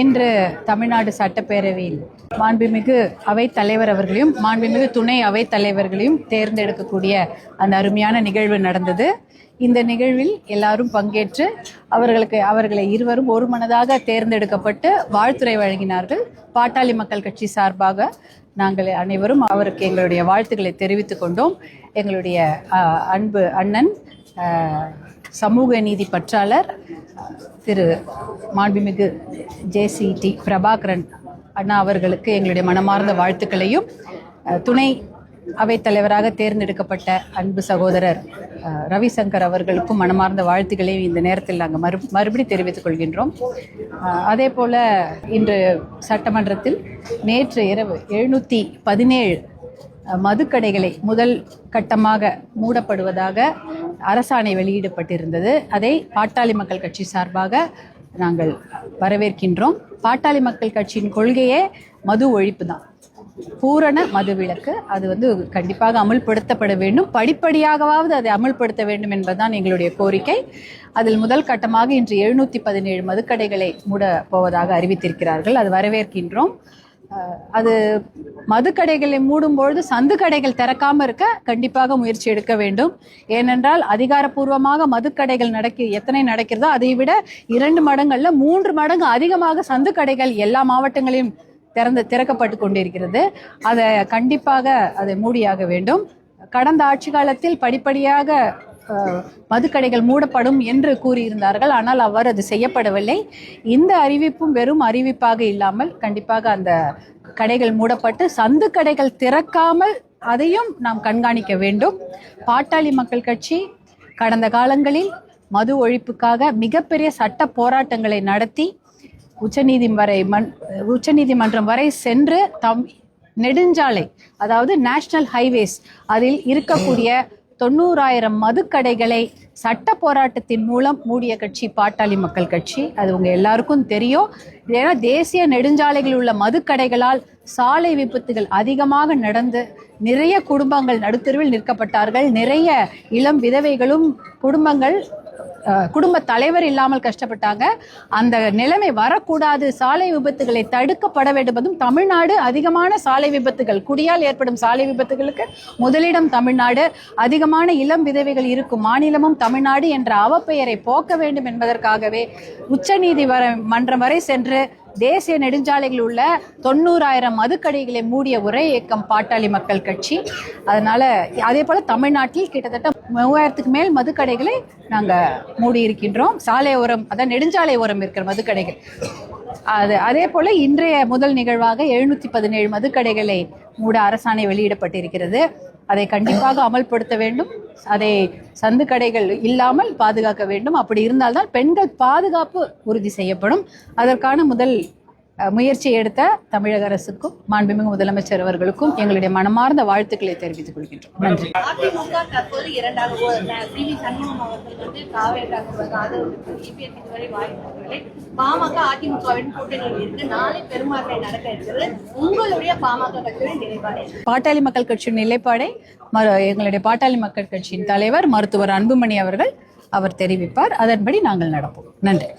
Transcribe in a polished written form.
இன்று தமிழ்நாடு சட்டப்பேரவையில் மாண்புமிகு அவைத் தலைவர் அவர்களையும் மாண்புமிகு துணை அவைத் தலைவர்களையும் தேர்ந்தெடுக்கக்கூடிய அந்த அருமையான நிகழ்வு நடந்தது. இந்த நிகழ்வில் எல்லாரும் பங்கேற்று அவர்களை இருவரும் ஒருமனதாக தேர்ந்தெடுக்கப்பட்டு வாழ்த்துரை வழங்கினார்கள். பாட்டாளி மக்கள் கட்சி சார்பாக நாங்கள் அனைவரும் அவருக்கு எங்களுடைய வாழ்த்துக்களை தெரிவித்துக் கொண்டோம். எங்களுடைய அன்பு அண்ணன் சமூக நீதி பற்றாளர் திரு மாண்புமிகு ஜேசிடி பிரபாகரன் அண்ணா அவர்களுக்கு எங்களுடைய மனமார்ந்த வாழ்த்துக்களையும், துணை அவைத் தலைவராக தேர்ந்தெடுக்கப்பட்ட அன்பு சகோதரர் ரவிசங்கர் அவர்களுக்கும் மனமார்ந்த வாழ்த்துக்களையும் இந்த நேரத்தில் நாங்கள் மறுபடி தெரிவித்துக் கொள்கின்றோம். அதே போல இன்று சட்டமன்றத்தில் நேற்று இரவு 717 மதுக்கடைகளை முதல் கட்டமாக மூடப்படுவதாக அரசாணை வெளியிடப்பட்டிருந்தது. அதை பாட்டாளி மக்கள் கட்சி சார்பாக நாங்கள் வரவேற்கின்றோம். பாட்டாளி மக்கள் கட்சியின் கொள்கையே மது ஒழிப்பு தான், பூரண மது விலக்கு. அது கண்டிப்பாக அமுல்படுத்தப்பட வேண்டும், படிப்படியாகவாவது அதை அமுல்படுத்த வேண்டும் என்பதுதான் எங்களுடைய கோரிக்கை. அதில் முதல் கட்டமாக இன்று 717 மதுக்கடைகளை மூட போவதாக அறிவித்திருக்கிறார்கள். அது வரவேற்கின்றோம். அது மதுக்கடைகளை மூடும்பொழுது சந்து கடைகள் திறக்காம இருக்க கண்டிப்பாக முயற்சி எடுக்க வேண்டும். ஏனென்றால் அதிகாரப்பூர்வமாக மதுக்கடைகள் எத்தனை நடக்கிறதோ அதை விட 2 மடங்கள்ல 3 மடங்கு அதிகமாக சந்து கடைகள் எல்லா மாவட்டங்களிலும் திறக்கப்பட்டு கொண்டிருக்கிறது. அதை கண்டிப்பாக அதை மூடியாக வேண்டும். கடந்த ஆட்சி காலத்தில் படிப்படியாக மதுக்கடைகள் மூடப்படும் என்று கூறியிருந்தார்கள். ஆனால் அவ்வாறு அது செய்யப்படவில்லை. இந்த அறிவிப்பும் வெறும் அறிவிப்பாக இல்லாமல் கண்டிப்பாக அந்த கடைகள் மூடப்பட்டு சந்து கடைகள் திறக்காமல் அதையும் நாம் கண்காணிக்க வேண்டும். பாட்டாளி மக்கள் கட்சி கடந்த காலங்களில் மது ஒழிப்புக்காக மிகப்பெரிய சட்ட போராட்டங்களை நடத்தி உச்சநீதிமன்றம் வரை சென்று நெடுஞ்சாலை, அதாவது நேஷனல் ஹைவேஸ், அதில் இருக்கக்கூடிய 90,000 மதுக்கடைகளை சட்ட போராட்டத்தின் மூலம் மூடிய கட்சி பாட்டாளி மக்கள் கட்சி. அது உங்க எல்லாருக்கும் தெரியும். ஏன்னா தேசிய நெடுஞ்சாலைகளில் உள்ள மதுக்கடைகளால் சாலை விபத்துகள் அதிகமாக நடந்து நிறைய குடும்பங்கள் நடுத்தெருவில் நிற்கப்பட்டார்கள். நிறைய இளம் விதவைகளும் குடும்ப தலைவர் இல்லாமல் கஷ்டப்பட்டாங்க. அந்த நிலைமை வரக்கூடாது, சாலை விபத்துகளை தடுக்கப்பட வேண்டும். தமிழ்நாடு அதிகமான சாலை விபத்துகள், குடியால் ஏற்படும் சாலை விபத்துகளுக்கு முதலிடம் தமிழ்நாடு. அதிகமான இளம் விதவைகள் இருக்கும் மாநிலமும் தமிழ்நாடு என்ற அவப்பெயரை போக்க வேண்டும் என்பதற்காகவே உச்சநீதிமன்றம் வரை சென்று தேசிய நெடுஞ்சாலைகளில் உள்ள 90,000 மதுக்கடைகளை மூடிய ஒரே இயக்கம் பாட்டாளி மக்கள் கட்சி. அதனால அதே போல தமிழ்நாட்டில் கிட்டத்தட்ட 3000க்கு மேல் மதுக்கடைகளை நாங்கள் மூடி இருக்கின்றோம். சாலை ஓரம், அதான் நெடுஞ்சாலை ஓரம் இருக்கிற மதுக்கடைகள். அதே போல இன்றைய முதல் நிகழ்வாக 717 மதுக்கடைகளை மூட அரசாணை வெளியிடப்பட்டிருக்கிறது. அதை கண்டிப்பாக அமல்படுத்த வேண்டும். அதை சந்து கடைகள் இல்லாமல் பாதுகாக்க வேண்டும். அப்படி இருந்தால்தான் பெண்கள் பாதுகாப்பு உறுதி செய்யப்படும். அதற்கான முதல் முயற்சி எடுத்த தமிழக அரசுக்கும் மாண்புமிகு முதலமைச்சர் அவர்களுக்கும் எங்களுடைய மனமார்ந்த வாழ்த்துக்களை தெரிவித்துக் கொள்கின்றோம். நன்றி. அதிமுக தற்போது இரண்டாக சண்முகம் அவர்கள் பாமக அதிமுகவின் கூட்டணியில் இருக்கு. நாளை பெரும்பான்மை நடக்க இருக்கிறது. உங்களுடைய பாமக கட்சியின் நிலைப்பாடு? பாட்டாளி மக்கள் கட்சியின் நிலைப்பாடை எங்களுடைய பாட்டாளி மக்கள் கட்சியின் தலைவர் மருத்துவர் அன்புமணி அவர் தெரிவிப்பார். அதன்படி நாங்கள் நடப்போம். நன்றி.